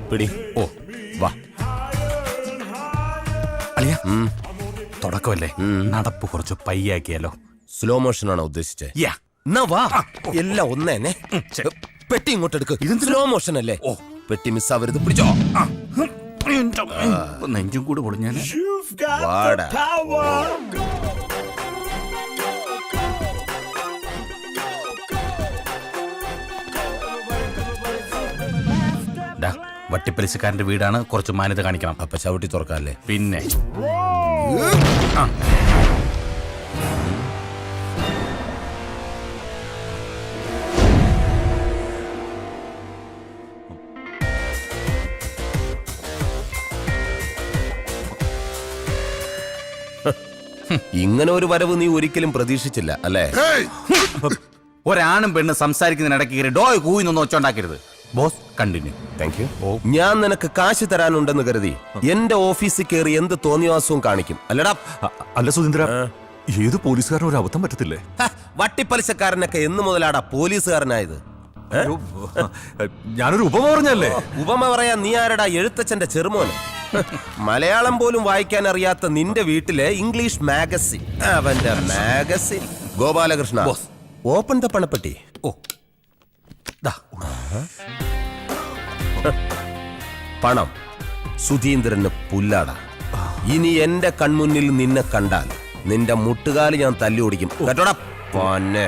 പിടി. ഓ വാ അളിയ, തുടക്കമല്ലേ, നടപ്പ് കുറച്ച് പയ്യാക്കിയാലോ? സ്ലോ മോഷൻ ആണോ ഉദ്ദേശിച്ചേ? യാ, എന്നാ വാ. എല്ലാം ഒന്നേനെ. പെട്ടി ഇങ്ങോട്ട് എടുക്ക്. ഇത് സ്ലോ മോഷൻ അല്ലേ? ഓ, പെട്ടി മിസ്സാവരുത്. പിടിച്ചോ. നെഞ്ചും കൂടെ പൊളിഞ്ഞാൽ വാടാ. വട്ടിപ്പലിശക്കാരന്റെ വീടാണ്, കുറച്ച് മാന്യത കാണിക്കണം. അപ്പൊ ചവിട്ടി തുറക്കാല്ലേ? പിന്നെ ഇങ്ങനെ ഒരു വരവ് നീ ഒരിക്കലും പ്രതീക്ഷിച്ചില്ല അല്ലേ? ഒരാണും പെണ്ണ് സംസാരിക്കുന്നതിനിടയ്ക്ക് കയറി ഡോയ് കൂയിന്നൊന്നും ഒച്ചുണ്ടാക്കരുത്. Boss continue. Thank you. ഞാൻ നിനക്ക് കാശ് തരാനുണ്ടെന്ന് കരുതി എന്റെ ഓഫീസിൽ കയറി എന്ത് തോന്നിവാസവും കാണിക്കും അല്ലടാ? അല്ല സുധീന്ദ്ര, ഏത് പോലീസുകാരനും ഒരു അബദ്ധം പറ്റത്തില്ലേ? വട്ടിപ്പലിശക്കാരനൊക്കെ എന്ന് മുതലാടാ പോലീസുകാരനായത്? ഞാനൊരു ഉപമ പറഞ്ഞല്ലേ? ഉപമ പറയാ നീ ആരടാ? എഴുത്തച്ഛന്റെ ചെറുമോന്. മലയാളം പോലും വായിക്കാൻ അറിയാത്ത നിന്റെ വീട്ടിലെ ഇംഗ്ലീഷ് മാഗസിൻ, അവന്റെ മാഗസിൻ. ഗോപാലകൃഷ്ണ, ഓപ്പൺ ദ പണപ്പെട്ടി. ഓ, പണം സുധീന്ദ്രന് പുല്ലാടാ. ഇനി എന്റെ കൺമുന്നിൽ നിന്നെ കണ്ടാൽ നിന്റെ മുട്ടുകാല് ഞാൻ തല്ലി ഓടിക്കും കേട്ടോടാ. പൊന്നെ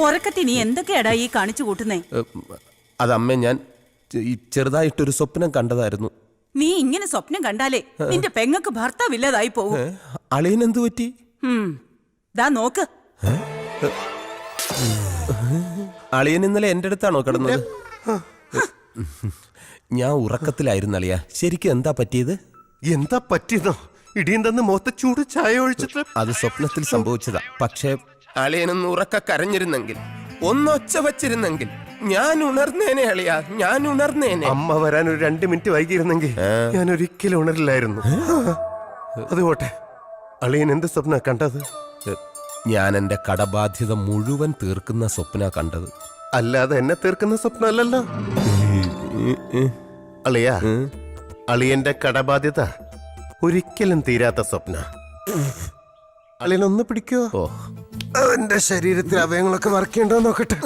ഉറക്കത്തി നീ എന്തൊക്കെയാടാ ഈ കാണിച്ചു കൂട്ടുന്നേ? അതമ്മേ, ഞാൻ ചെറുതായിട്ടൊരു സ്വപ്നം കണ്ടതായിരുന്നു. നീ ഇങ്ങനെ സ്വപ്നം കണ്ടാലേ നിന്റെ പെങ്ങക്ക് ഭർത്താവില്ലാതായി പോകും. അളിയനെന്തു പറ്റി? ദാ നോക്ക്. അളിയൻ ഇന്നലെ എന്റെ അടുത്താണോ കിടന്നത്? ഞാൻ ഉറക്കത്തിലായിരുന്നു അളിയ. ശരിക്കും എന്താ പറ്റിയത്? എന്താ പറ്റിയതോ? ഇടിയും തന്ന് മുഖത്ത് ചൂട് ചായ ഒഴിച്ചിട്ട്. അത് സ്വപ്നത്തിൽ സംഭവിച്ചതാ. പക്ഷേ അളിയനൊന്ന് ഉറക്ക കരഞ്ഞിരുന്നെങ്കിൽ, ഒന്നൊച്ച വച്ചിരുന്നെങ്കിൽ ഞാൻ ഉണർന്നേനെ അളിയ, ഞാൻ ഉണർന്നേനെ. അമ്മ വരാൻ ഒരു 2 മിനിറ്റ് വൈകിയിരുന്നെങ്കിൽ ഞാൻ ഒരിക്കലും ഉണരില്ലായിരുന്നു. അതുപോട്ടെ, അളിയൻ എന്ത് സ്വപ്ന കണ്ടത്? ഞാൻ എന്റെ കടബാധ്യത മുഴുവൻ തീർക്കുന്ന സ്വപ്ന കണ്ടത്. അല്ലാതെ എന്നെ തീർക്കുന്ന സ്വപ്നമല്ലല്ലോ അളിയ. അളിയന്റെ കടബാധ്യത ഒരിക്കലും തീരാത്ത സ്വപ്ന. അളിയനൊന്ന് പിടിക്കോ? അവന്റെ ശരീരത്തിൽ അവയങ്ങളൊക്കെ വറക്കേണ്ടോ നോക്കട്ടെ.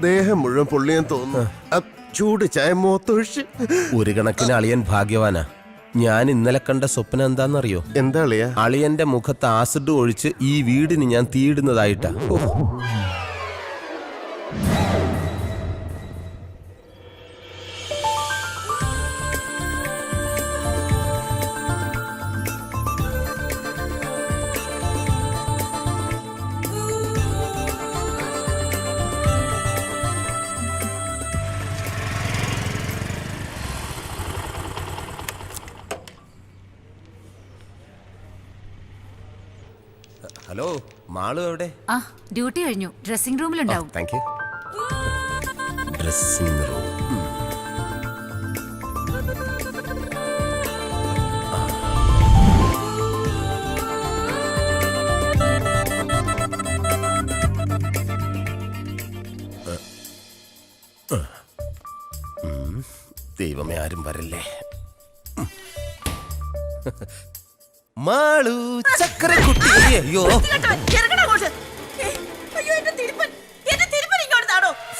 ദേഹം മുഴുവൻ പൊള്ളിയാൻ തോന്നുന്നു. ചൂട് ചായ മുഖത്തൊഴിച്ച്. ഒരു കണക്കിന് അളിയൻ ഭാഗ്യവാനാ. ഞാൻ ഇന്നലെ കണ്ട സ്വപ്നം എന്താണെന്നറിയോ? എന്താ അളിയ? അളിയന്റെ മുഖത്ത് ആസിഡ് ഒഴിച്ച് ഈ വീടിന് ഞാൻ തീയിടുന്നതായിട്ടാ. ഹലോ, മാളു എവിടെ? ആ, ഡ്യൂട്ടി കഴിഞ്ഞു. ഡ്രസ്സിംഗ് റൂമിലുണ്ടാവും. Thank you. Dressing room. ദൈവമേ, ആരും വരല്ലേ. മാളു ചക്കരക്കുട്ടി. അയ്യോ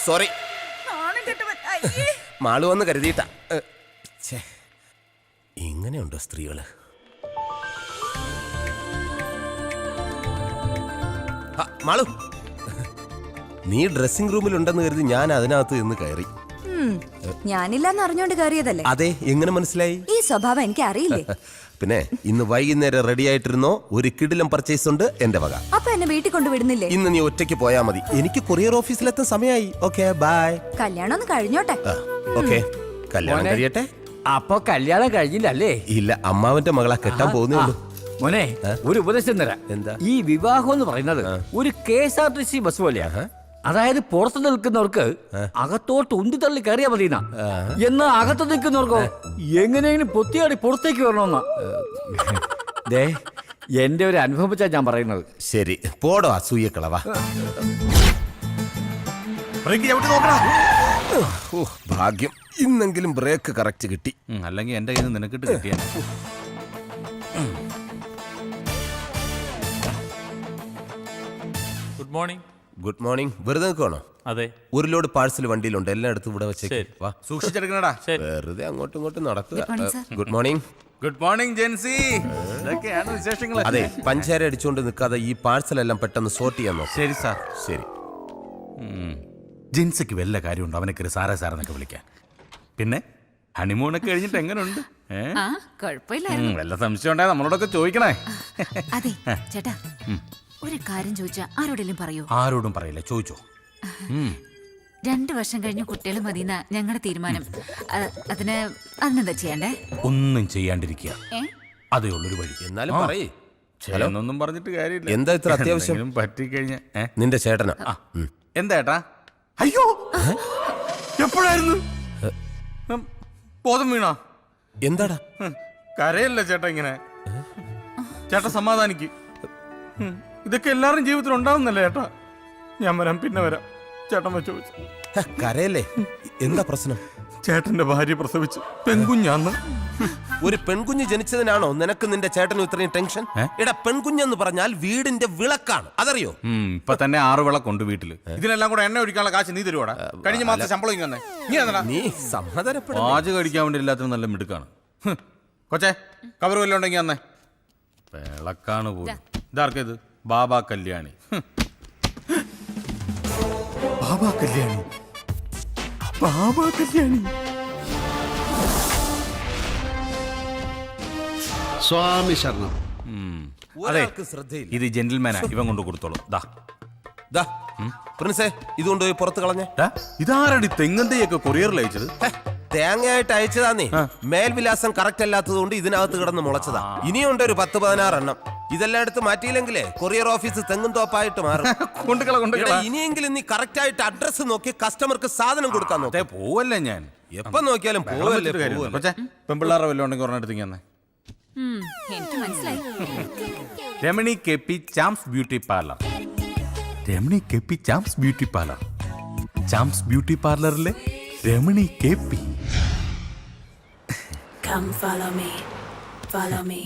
സോറി, മാളു വന്ന് കരുതിയിട്ടാ. ഇങ്ങനെയുണ്ടോ സ്ത്രീകള്? മാളു, നീ ഡ്രസ്സിംഗ് റൂമിലുണ്ടെന്ന് കരുതി ഞാൻ അതിനകത്ത് നിന്ന് കയറി. ഞാനില്ലാന്ന് അറിഞ്ഞോണ്ട് കയറിയതല്ലേ? അതെ, എങ്ങനെ മനസ്സിലായി? ഈ സ്വഭാവം എനിക്ക് അറിയില്ലേ. പിന്നെ ഇന്ന് വൈകുന്നേരം റെഡി ആയിട്ടിരുന്നോ? ഒരു കിടിലം പർച്ചേസ് ഉണ്ട് എന്റെ വക. അപ്പൊ എന്നെ വീട്ടിൽ കൊണ്ടുവിടുന്നില്ലേ? ഇന്ന് നീ ഒറ്റയ്ക്ക് പോയാ മതി. എനിക്ക് കൊറിയർ ഓഫീസിലെത്താൻ സമയമായി. Okay, bye. കല്യാണം ഒന്ന് കഴിഞ്ഞോട്ടെ. ഓക്കെ, കല്യാണം കഴിയട്ടെ. അപ്പൊ കല്യാണം കഴിഞ്ഞില്ലല്ലേ? ഇല്ല, അമ്മാവന്റെ മകളാ കെട്ടാൻ പോകുന്നേ ഉള്ളൂ. മോനെ, ഒരു ഉപദേശം തരാം. എന്താ? ഈ വിവാഹം എന്ന് പറയുന്നത് ഒരു KSRTC ബസ് പോലെയാ. അതായത് പുറത്ത് നിൽക്കുന്നവർക്ക് അകത്തോട്ട് ഉന്തി തള്ളി കയറിയാ മതിയെന്നാ. എന്നാ അകത്ത് നിൽക്കുന്നവർക്കോ എങ്ങനെയെങ്കിലും പൊത്തിയാടി പുറത്തേക്ക് വരണമെന്നാ. ദേ, എന്റെ ഒരു അനുഭവം വെച്ചാ ഞാൻ പറയുന്നത്. ശരി പോടോ അസൂയക്കളവാ. ഭാഗ്യം ഇന്നെങ്കിലും ബ്രേക്ക് കറക്റ്റ് കിട്ടി. അല്ലെങ്കിൽ എന്റെ കയ്യിൽ നിന്ന് നിനക്കിട്ട് കിട്ടിയ ഗുഡ് മോർണിംഗ്. Good morning. വെറുതെ നിൽക്കണോ? അതെ, ഒരു ലോഡ് പാഴ്സൽ വണ്ടിയിലുണ്ട്, എല്ലാം എടുത്ത് ഇവിടെ വെച്ചേക്ക്. ശരി. വാ, സൂക്ഷിച്ചെടുക്കണടാ. ശരി. വെറുതെ അങ്ങോട്ടും ഇങ്ങോട്ടും നടക്കുക. Good morning, sir. Good morning. Good morning Jency. ഇതൊക്കെയാണ് വിശേഷങ്ങൾ. അതെ, പഞ്ചാര അടിച്ചുകൊണ്ട് നിൽക്കാതെ ഈ പാഴ്സൽ എല്ലാം പെട്ടെന്ന് സോർട്ട് ചെയ്യാൻ നോക്കാം. ശരി സാർ. ശരി. ജിൻസിക്ക് വല്ല കാര്യമുണ്ടോ അവനൊക്കെ സാറേ സാറെന്നൊക്കെ വിളിക്കാൻ? പിന്നെ ഹണിമൂണൊക്കെ കഴിഞ്ഞിട്ട് എങ്ങനെയുണ്ട്? ആ കുഴപ്പമില്ലായിരുന്നു. വല്ല സംശയം ഉണ്ടായ നമ്മളോടൊക്കെ ചോദിക്കണേ. അതെ ചേട്ടാ, ഒരു കാര്യം ചോദിച്ചാ ആരോടെങ്കിലും പറയൂ? ആരോടും പറയില്ല, ചോദിച്ചോ. 2 വർഷം കഴിഞ്ഞ് കുട്ടികൾ മതിയെന്ന ഞങ്ങളുടെ തീരുമാനം. അതിനെന്താ ചെയ്യണ്ടേ? ഒന്നും ചെയ്യാണ്ടിരിക്കുക, ഏ? അതേ ഉള്ളൊരു വഴി. എന്നാലും പറയേ. ചേട്ടനൊന്നും പറഞ്ഞിട്ട് കാര്യമില്ല. എന്താ ഇത്ര അത്യാവശ്യം? എന്തെങ്കിലും പറ്റിക്കഴിഞ്ഞ നിന്റെ ചേട്ടനാ. എന്താ ഏട്ടാ? അയ്യോ, എപ്പോഴായിരുന്നു? ബോധം വീണാ? എന്താടാ? കരയല്ല ചേട്ടാ ഇങ്ങനെ. ചേട്ടാ സമാധാനിക്ക്. ഇതൊക്കെ എല്ലാവരും ജീവിതത്തിൽ ഉണ്ടാവുന്നല്ലേ ചേട്ടാ. ഞാൻ വരാം, പിന്നെ വരാം. ചേട്ടൻ വെച്ച് കരയല്ലേ? എന്താ പ്രശ്നം? ചേട്ടന്റെ ഭാര്യ പ്രസവിച്ചു പെൺകുഞ്ഞാന്ന്. ഒരു പെൺകുഞ്ഞ് ജനിച്ചതിനാണോ നിനക്ക് നിന്റെ ചേട്ടനും ഇത്രയും ടെൻഷൻ? എടാ, പെൺകുഞ്ഞെന്ന് പറഞ്ഞാൽ വീടിന്റെ വിളക്കാണ്, അതറിയോ? ഇപ്പൊ തന്നെ 6 വിളക്കുണ്ട് വീട്ടില്. ഇതിനെല്ലാം കൂടെ എണ്ണ ഒഴിക്കാനുള്ള കാശ് നീ തരുവാടാ? കഴിഞ്ഞ മാസം ശമ്പളം ഇങ്ങനെ നീ സമാധാനപ്പെടും. പാചകം കഴിക്കാൻ വേണ്ടി എല്ലാത്തിനും നല്ല മിടുക്കാണ്. കൊച്ചേ, കവർ വല്ലതും ഉണ്ടെങ്കിൽ അന്നേ. വിളക്കാണ് പോലും. ഇതാർക്കേത്? ബാബാ കല്യാണി. ബാബാ കല്യാണി, ബാബാ കല്യാണി. സ്വാമി ശരണം. അതെ, ശ്രദ്ധയില്ല. ഇത് ജെന്റിൽമാനാ, ഇവൻ കൊണ്ട് കൊടുത്തോളൂ. പ്രിൻസേ, ഇതുകൊണ്ടുപോയി പുറത്ത് കളഞ്ഞേ. ഇതാരടി തെങ്ങന്തയൊക്കെ കൊറിയറിൽ അയച്ചത്? തേങ്ങയായിട്ട് അയച്ചതാന്നേ. മേൽവിലാസം കറക്റ്റ് അല്ലാത്തത് കൊണ്ട് ഇതിനകത്ത് കിടന്ന് മുളച്ചതാ. ഇനിയുണ്ട് ഒരു 10-16 എണ്ണം. ഇതെല്ലാം എടുത്ത് മാറ്റിയില്ലെങ്കിലേ കൊറിയർ ഓഫീസ് തെങ്ങും തോപ്പായിട്ട് മാറും. എടാ, ഇനിയെങ്കിലും നീ കറക്റ്റ് ആയിട്ട് അഡ്രസ് നോക്കി കസ്റ്റമർക്ക് സാധനം കൊടുക്കാൻ നോക്കേ. പോവല്ലേ ഞാൻ എപ്പം നോക്കിയാലും പോവല്ലേ. പെമ്പിള്ളാറെ വല്ലതും ഉണ്ടെങ്കിൽ ഒരെണ്ണെടുത്ത് തന്നെ. എനിക്ക് മനസ്സിലായി. Ramani KP Charms beauty parlour. Ramani KP Charms beauty parlour. Charms beauty പാർലറിലെ Ramani KP. Come follow me, follow me.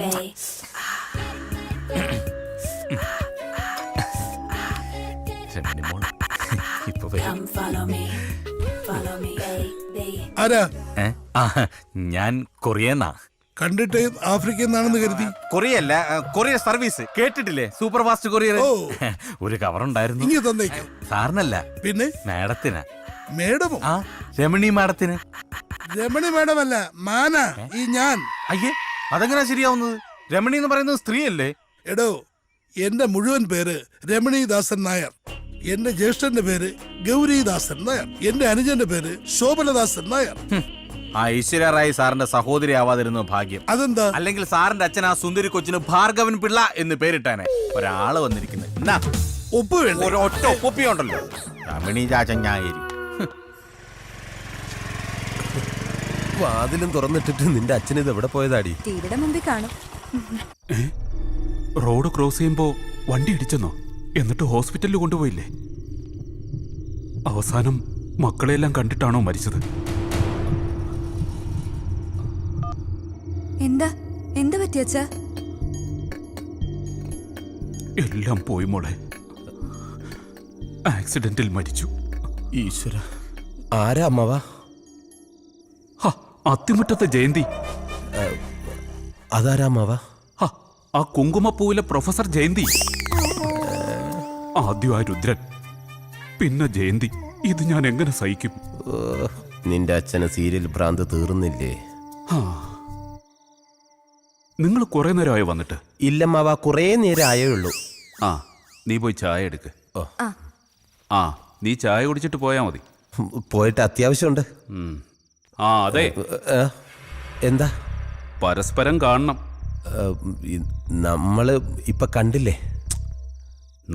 Come follow me, follow me. ആരാ? ഞാൻ കൊറിയന്നാ. കണ്ടിട്ട് ആഫ്രിക്കയിൽ നിന്നാണെന്ന് കരുതി. കൊറിയല്ല, കൊറിയർ സർവീസ് കേട്ടിട്ടില്ലേ? Super fast courier. ഒരു കവർ ഉണ്ടായിരുന്നു. ഇങ്ങ് തന്നേക്ക്. സാറിനല്ല, പിന്നെ മാഡത്തിനാ. മേഡമോ? ആ, രമണി മാഡത്തിന്. രമണി മേഡമല്ല, മാനാ ഈ ഞാൻ. അയ്യേ, അതെങ്ങനാ ശരിയാവുന്നത്? രമണി എന്ന് പറയുന്നത് സ്ത്രീയല്ലേ? എടോ, എന്റെ മുഴുവൻ പേര് രമണീദാസൻ നായർ. എന്റെ ജ്യേഷ്ഠന്റെ പേര് ഗൗരീദാസൻ നായർ. എന്റെ അനുജന്റെ പേര് ശോഭനദാസൻ നായർ. ആ ഐശ്വര്യ റായ് സാറിന്റെ സഹോദരി ആവാതിരുന്നു ഭാഗ്യം. അതെന്താ? അല്ലെങ്കിൽ സാറിന്റെ അച്ഛൻ ആ സുന്ദരി കൊച്ചിന് ഭാർഗവൻ പിള്ള എന്ന് പേരിട്ടാനെ. ഒരാള് വന്നിരിക്കുന്നത്. ഒപ്പ് വേണ്ട. ഒറ്റ ഒപ്പിയുണ്ടല്ലോ, രമണി ചാച്ചങ്ങായേരി. വാതിലും തുറന്നിട്ടിട്ട് നിന്റെ അച്ഛൻ ഇത് എവിടെ പോയതാടി? ടിവിയുടെ മുമ്പിൽ കാണും. റോഡ് ക്രോസ് ചെയ്യുമ്പോ വണ്ടി ഇടിച്ചെന്നോ? എന്നിട്ട് ഹോസ്പിറ്റലിൽ കൊണ്ടുപോയില്ലേ? അവസാനം മക്കളെല്ലാം കണ്ടിട്ടാണോ മരിച്ചത്? എന്താ പറ്റിയച്ചാ? എല്ലാം പോയി മോളെ. ആക്സിഡന്റിൽ മരിച്ചു. ഈശ്വര, ആരാ അമ്മവാ? അത്തിമുറ്റത്തെ ജയന്തി. അതാരാ അമ്മവാ? ആ കുങ്കുമപ്പൂവിലെ പ്രൊഫസർ ജയന്തി. ആദ്യം ആ രുദ്രൻ, പിന്നെ ജയന്തി. ഇത് ഞാൻ എങ്ങനെ സഹിക്കും? നിന്റെ അച്ഛന് സീരിയൽ ഭ്രാന്ത് തീർന്നില്ലേ? നിങ്ങൾ കുറെ നേരമായി വന്നിട്ട്? ഇല്ലമ്മാവാ, കുറേ നേരം ആയേ ഉള്ളൂ. ആ, നീ പോയി ചായ എടുക്ക്. ആ, നീ ചായ കുടിച്ചിട്ട് പോയാ മതി. പോയിട്ട് അത്യാവശ്യമുണ്ട്. ആ അതെ, എന്താ? പരസ്പരം കാണണം. നമ്മള് ഇപ്പൊ കണ്ടില്ലേ?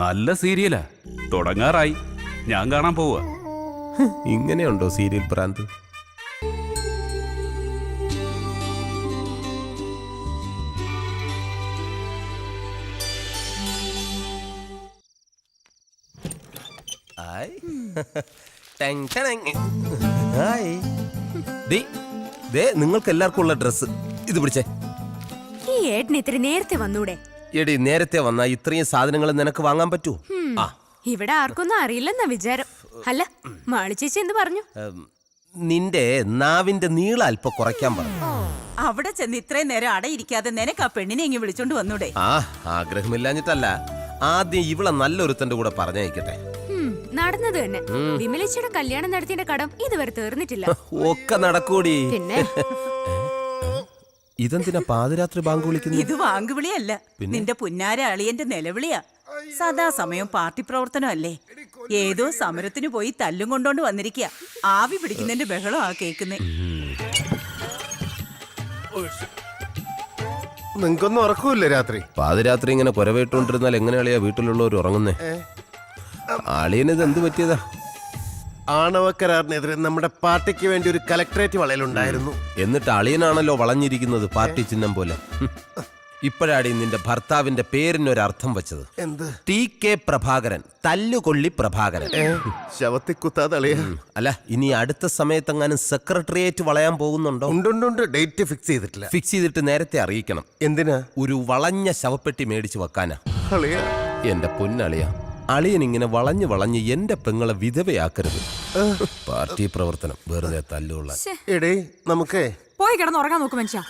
നല്ല സീരിയലാ, തുടങ്ങാറായി. ഞാൻ കാണാൻ പോവുക. ഇങ്ങനെയുണ്ടോ സീരിയൽ ഭ്രാന്ത്? ഹായ് ടെങ് ടെങ്. ഹായ് ദേ, ദേ നിങ്ങൾക്ക് എല്ലാവർക്കും ഉള്ള ഡ്രസ്സ് ഇത് പിടിച്ചേ. ഈ ഏട്ടന് ഇത്തിരി നേരത്തെ വന്നൂടെ? എടി നേരത്തെ വന്നാ ഇത്രയും സാധനങ്ങൾ നിനക്ക് വാങ്ങാൻ പറ്റൂ? ആ ഇവിടെ ആർക്കൊന്നും അറിയില്ലെന്നാ വിചാരം. അല്ല, മാളി ചേച്ചി എന്ത് പറഞ്ഞു? നിന്റെ നാവിന്റെ നീളം അല്പം കുറയ്ക്കാൻ പറഞ്ഞു. അവിടെ ചെന്ന് ഇത്രയും നേരം അടയിരിക്കാതെ നിനക്ക് ആ പെണ്ണിനെ ഇങ്ങ് വിളിച്ചോണ്ട് വന്നൂടെ? ആ ആഗ്രഹമില്ലാഞ്ഞിട്ടല്ല, ആദ്യം ഇവളെ നല്ലൊരുത്തന്റെ കൂടെ പറഞ്ഞയക്കട്ടെ. നടന്നത് തന്നെ. വിമലേച്ചിയുടെ കല്യാണം നടത്തിയ കടം ഇതുവരെ തീർന്നിട്ടില്ല. ഒക്കെ നടക്കൂടി. പിന്നെ ഇതെന്തിനാ പാതിരാത്രി ബാങ്ക് വിളിക്കുന്നത്? ഇത് വാങ്കുവിളിയല്ല, നിന്റെ പുന്നാര അളിയന്റെ നിലവിളിയാ. സദാസമയം പാർട്ടി പ്രവർത്തനം അല്ലേ? ഏതോ സമരത്തിന് പോയി തല്ലും കൊണ്ടോണ്ട് വന്നിരിക്കുക. ആവി പിടിക്കുന്നതിന്റെ ബഹളം ആ കേക്കുന്നേ. നിങ്ങൾക്കൊന്നും ഉറക്കൂല്ലേ രാത്രി? പാതിരാത്രി ഇങ്ങനെ കുരവേട്ടുകൊണ്ടിരുന്നാൽ എങ്ങനെയാളിയാ വീട്ടിലുള്ളവർ ഉറങ്ങുന്നേ? അളിയനിത് എന്ത് പറ്റിയതാ? ആണവ കരാറിനെതിരെ നമ്മുടെ പാർട്ടിക്ക് വേണ്ടി ഒരു കലക്ടറേറ്റ് വളയലുണ്ടായിരുന്നു. എന്നിട്ട് അളിയനാണല്ലോ വളഞ്ഞിരിക്കുന്നത് പാർട്ടി ചിഹ്നം പോലെ. ഇപ്പോഴാടി നിന്റെ ഭർത്താവിന്റെ പേരിനൊരർത്ഥം വെച്ചത്. എന്ത്? TK പ്രഭാകരൻ, തല്ലുകൊള്ളി പ്രഭാകരൻ. ശവത്തി കുത്താതെ അളിയ. അല്ല, ഇനി അടുത്ത സമയത്തെങ്ങാനും സെക്രട്ടേറിയറ്റ് വളയാൻ പോകുന്നുണ്ടോ? ഉണ്ട്. ഡേറ്റ് ഫിക്സ് ചെയ്തിട്ടില്ല. ഫിക്സ് ചെയ്തിട്ട് നേരത്തെ അറിയിക്കണം. എന്തിനാ? ഒരു വളഞ്ഞ ശവപ്പെട്ടി മേടിച്ചു വെക്കാനാ. അളിയ, എന്റെ പൊന്നളിയ, അളിയൻ ഇങ്ങനെ വളഞ്ഞ് എന്റെ പെങ്ങളെ വിധവയാക്കരുത്. പാർട്ടി പ്രവർത്തനം വെറുതെ തല്ലുകൊള്ളാൻ. എടേ നമുക്ക് പോയി കിടന്ന് ഉറങ്ങാൻ നോക്കും മനുഷ്യ.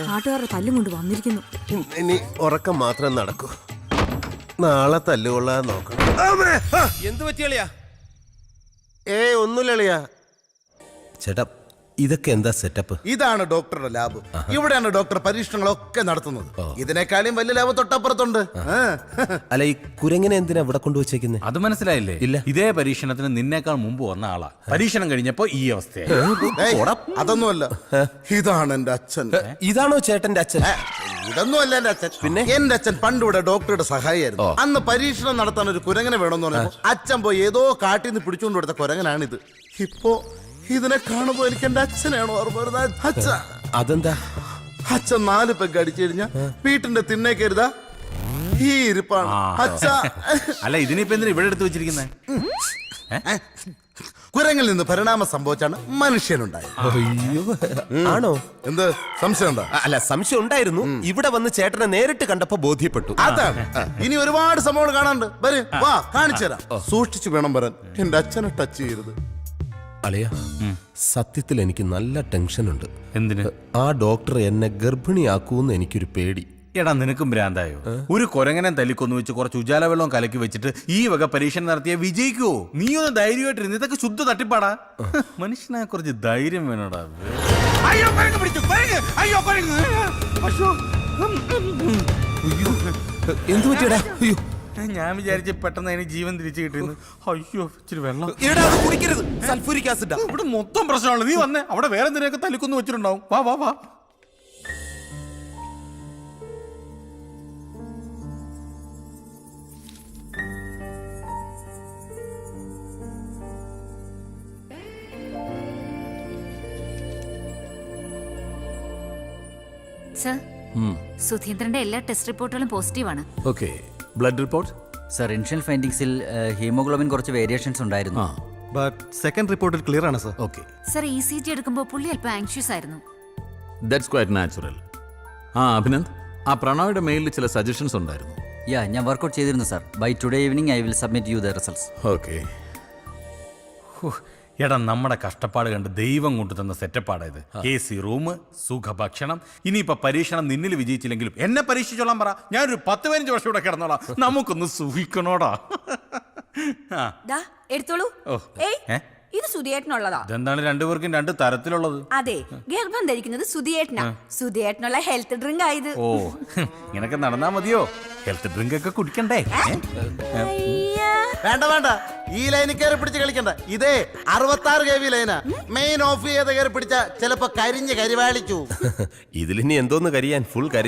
നാട്ടുകാരുടെ തല്ലും കൊണ്ട് വന്നിരിക്കുന്നു. ഇനി ഉറക്കം മാത്രം നടക്കൂ. നാളെ തല്ലുകൊള്ളാൻ നോക്കണം. എന്ത് പറ്റിയളിയാ? ഒന്നുമില്ല അളിയ. ചേട്ടാ, ഇതൊക്കെ എന്താ സെറ്റപ്പ്? ഇതാണ് ഡോക്ടറുടെ ലാബ്. ഇവിടെയാണ് ഡോക്ടർ പരീക്ഷണങ്ങളൊക്കെ നടത്തുന്നത്. ഇതിനേക്കാളും വലിയ ലാബ് തൊട്ടപ്പുറത്തുണ്ട്. അല്ല, ഈ കുരങ്ങനെ എന്തിനാ ഇവിടെ കൊണ്ടുവച്ചേക്കുന്നത്? അത് മനസ്സിലായില്ലേ? ഇല്ല. ഇതേ പരീക്ഷണത്തിന് നിന്നേക്കാൾ മുമ്പ് വന്ന ആളാ. പരീക്ഷണം കഴിഞ്ഞപ്പോ ഈ അവസ്ഥയായി. അതൊന്നുമല്ല, ഇതാണ് എന്റെ അച്ഛൻ. ഇതാണോ ചേട്ടന്റെ അച്ഛൻ? ഇതൊന്നും അല്ല എന്റെ അച്ഛൻ. പിന്നെ എന്റെ അച്ഛൻ പണ്ടിവിടെ ഡോക്ടറുടെ സഹായിയായിരുന്നു. അന്ന് പരീക്ഷണം നടത്താൻ ഒരു കുരങ്ങനെ വേണമെന്ന് പറഞ്ഞപ്പോ അച്ഛൻ പോയി ഏതോ കാട്ടിൽ നിന്ന് പിടിച്ചുകൊണ്ട് കൊടുത്ത കുരങ്ങനാണിത്. ഇപ്പോ ഇതിനെ കാണുമ്പോ എനിക്ക് എന്റെ അച്ഛനാണോ ഓർമ്മ വരുന്നത്. അച്ഛ, അതെന്താ? അച്ഛൻ 4 പെഗ് അടിച്ചു കഴിഞ്ഞാ വീട്ടിന്റെ തിണ്ണേ കരുതാ ഈ ഇരിപ്പാണ് അച്ഛ. അല്ല, ഇതിനിപ്പോ എന്തിനാ ഇവിടെ എടുത്തു വെച്ചിരിക്കുന്നേ? കുരങ്ങിൽ നിന്ന് പരിണാമം സംഭവിച്ചാണ് മനുഷ്യനുണ്ടായത്. അയ്യോ, ആണോ? എന്ത് സംശയം ഉണ്ടോ? അല്ല, സംശയം ഉണ്ടായിരുന്നു. ഇവിടെ വന്ന് ചേട്ടനെ നേരിട്ട് കണ്ടപ്പോ ബോധ്യപ്പെട്ടു. അതാണ്. ഇനി ഒരുപാട് സംഭവങ്ങൾ കാണാനുണ്ട്. വരും, വാ, കാണിച്ചു തരാം. സൂക്ഷിച്ചു വേണം വരാൻ. എന്റെ അച്ഛനെ ടച്ച് ചെയ്യരുത്. അളിയ, സത്യത്തിൽ എനിക്ക് നല്ല ടെൻഷനുണ്ട്. എന്തിന്? ആ ഡോക്ടർ എന്നെ ഗർഭിണിയാക്കൂന്ന് എനിക്കൊരു പേടി. എടാ, നിനക്കും ഭ്രാന്തായോ? ഒരു കൊരങ്ങനെ തല്ലിക്കൊന്നു വെച്ച് കുറച്ച് ഉജാല വെള്ളം കലക്കി വെച്ചിട്ട് ഈ വക പരീക്ഷണം നടത്തിയ വിജയിക്കുവോ? നീ ഒന്ന് ധൈര്യമായിട്ടിരുന്ന്. ഇതൊക്കെ ശുദ്ധ തട്ടിപ്പാടാ. മനുഷ്യനെ കുറച്ച് ധൈര്യം വേണോടാ. എന്തു പറ്റിയടാ? അയ്യോ, ഞാൻ വിചാരിച്ച പെട്ടെന്ന് അതിന് ജീവൻ തിരിച്ചു കിട്ടിയെന്ന്. അയ്യോ, ഇച്ചിരി വെള്ളം. കുടിക്കരുത്, സൾഫൂരിക് ആസിഡാ. ഇവിടെ മൊത്തം പ്രശ്നമാണ്. നീ വന്നേ, അവിടെ വേറെ എന്തിനൊക്കെ തല്ലിക്കൊന്നു വെച്ചിട്ടുണ്ടാവും. വാ വാ വാ. സർ, സുധീന്ദ്രന്റെ എല്ലാ ടെസ്റ്റ് റിപ്പോർട്ടുകളും പോസിറ്റീവാണ്. Okay. Blood report? Sir, initial ഫൈൻഡിങ്സിൽ ഹീമോഗ്ലോബിൻ കുറച്ച് വേരിയേഷൻസ് ഉണ്ടായിരുന്നു. ബട്ട് സെക്കൻഡ് റിപ്പോർട്ടിൽ ക്ലിയർ ആണ് സർ. ഓക്കെ. സർ, ECG എടുക്കുമ്പോൾ പുള്ളി അല്പം ആങ്ഷ്യസ് ആയിരുന്നു. That's quite natural. അഭിനന്ദ്, ആ പ്രണോയുടെ മെയിലിൽ ചില സജഷൻസ് ഉണ്ടായിരുന്നു. ഞാൻ വർക്കൗട്ട് ചെയ്തിരുന്നു sir. By today evening I will submit you the results. Okay. എടാ, നമ്മുടെ കഷ്ടപ്പാട് കണ്ട് ദൈവം കൊണ്ടു തന്ന സെറ്റപ്പാടായത്. AC room, സുഖഭക്ഷണം. ഇനിയിപ്പോ പരീക്ഷണം നിന്നിൽ വിജയിച്ചില്ലെങ്കിലും എന്നെ പരീക്ഷിച്ചോളാൻ പറ. ഞാനൊരു 10-15 വർഷം ഇവിടെ കിടന്നോളാം. നമുക്കൊന്ന് സുഖിക്കണോടാ. എടുത്തോളൂ. ഇത് സുധിയേട്ടനുള്ളതാ. ഇതെന്താണ് രണ്ടുപേർക്കും 2 തരത്തിലുള്ളത്? അതെ, ഗർഭം ധരിക്കുന്നത് സുധിയേട്ടനാ. സുധിയേട്ടനുള്ള ഹെൽത്ത് ഡ്രിങ്ക് ആയത്. ഓ, ഇങ്ങനൊക്കെ നടന്നാ മതിയോ? ഹെൽത്ത് ഡ്രിങ്ക് ഒക്കെ കുടിക്കണ്ടേ? വേണ്ട, ഈ ലൈനിൽ കയറി പിടിച്ച് കളിക്കണ്ട. ഇതേ 66 kV ലൈനാ. മെയിൻ ഓഫ് ചെയ്ത് കയറി പിടിച്ച ചിലപ്പോ കരിഞ്ഞ് കരിവാളിച്ചു. ഇതിലിനി എന്തോന്ന് കരിയാൻ? ഫുൾ കരിഞ്ഞ